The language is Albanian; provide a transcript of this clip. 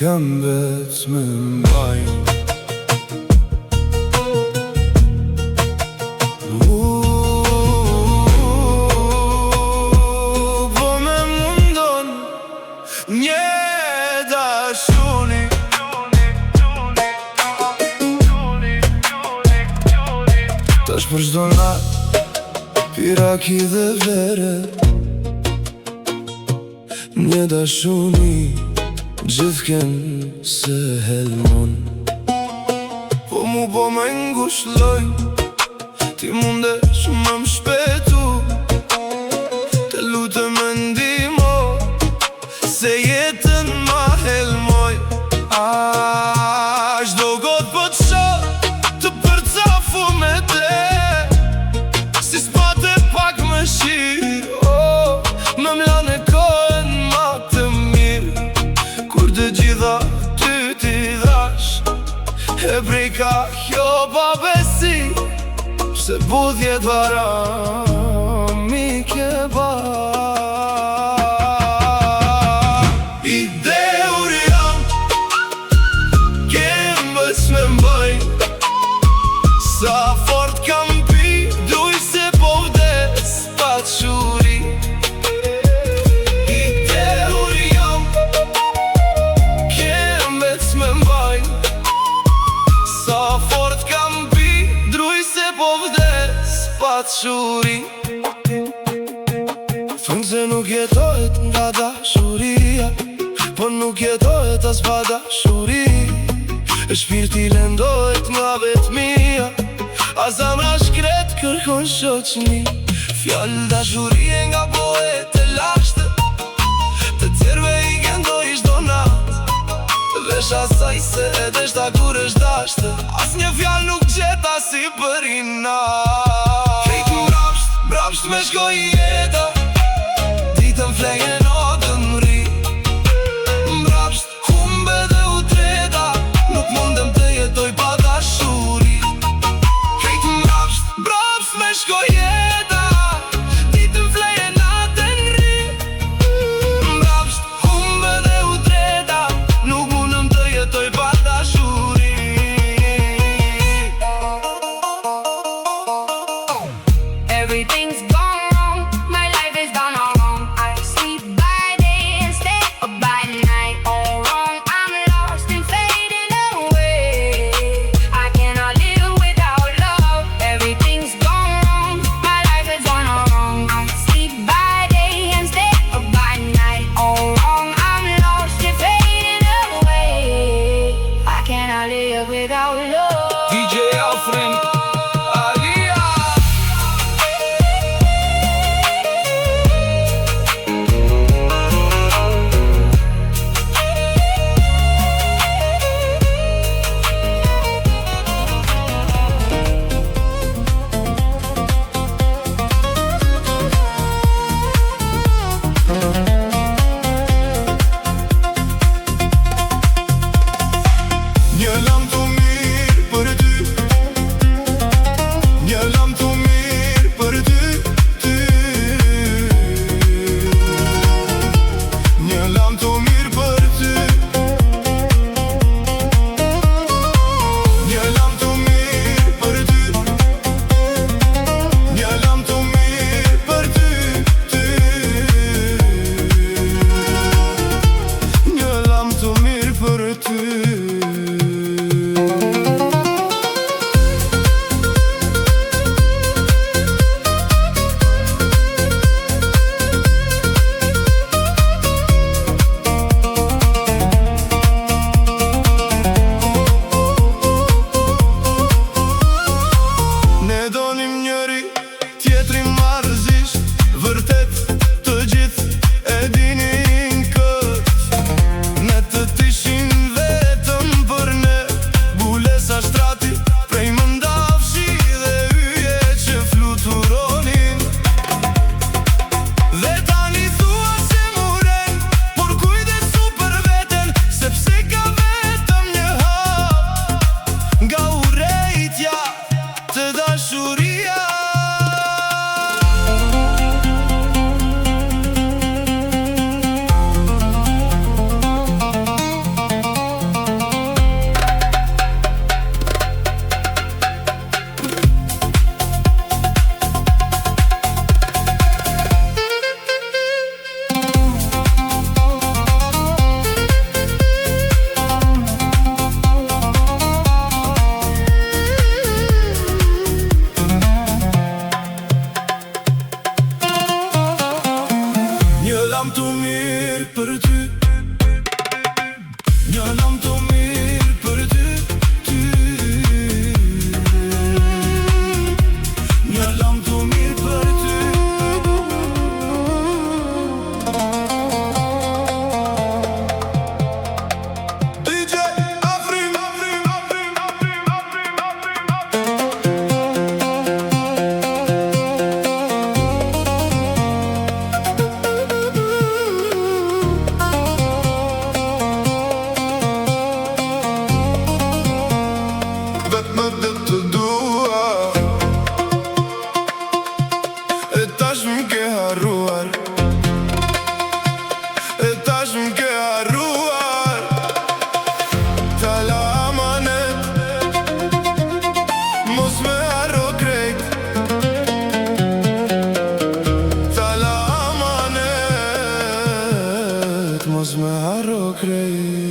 këmbët më mbajnë. Po me mundon një dashuni, tash për çdo natë piraki dhe vere, një dashuni gjithken se helmon. Po mu po me ngushlloj, ti mundesh më shpetu, të lutem më ndihmo, se jetën ma helmoj. Çdo gotë po të shoh të përcafu me te, si s'pate pak më shiro, më mlane kohën ma të mirë, kur të gjitha ty t'i dhash, e brejka kjo pa besi, se budhjet varami ke ba. Ideur jam, këmbët me mbajnë, sa fort kam pi, duj se po vdes pa quri. Ideur jam, këmbët me mbajnë, sa fort kam pi, druj se po vdes pa quri. Thënë se nuk jetohet nga dashuria, po nuk jetohet as pa dashuri, e shpirti lendohet nga vetmia, a zamra shkret kërkon shoqni. Fjallë dashurie nga poet e lashtë, të tjerve i gjendoj çdo natë, vesh asaj se e deshta kur është dashtë, as një fjallë nuk gjeta si për i natë. Krejt mbrapsht me shkoj jeta, ditën fleje natën ri, mbrapsht humbe dhe u treta, nuk mundem të jetoj pa dashuri. Krejt mbrapsht me shkoj jeta, ditën fleje natën ri, mbrapsht humbe dhe u treta, nuk mundem të jetoj pa dashuri. Everything's gone wrong, my life is gone all wrong. I sleep by day instead of by night. All wrong, I'm lost and fading away. I cannot live without love. Everything's gone wrong, my life is gone all wrong. I sleep by day instead of by night. All wrong, I'm lost and fading away. I cannot live without love. DJ Alfred Alia. Një lam të mirë për ty, një lam të mirë për ty, një lam të mirë për ty, një lam të mirë për ty, një lam të mirë për ty, lam të mirë për ty, një lam të mirë për ty, një lam të mirë për ty. DJ Afrim, vetë më dhe të dua, e tash më ke harruar, e tash më ke harruar. Tala amanet, mos me harro krejt. Tala amanet, mos me harro krejt.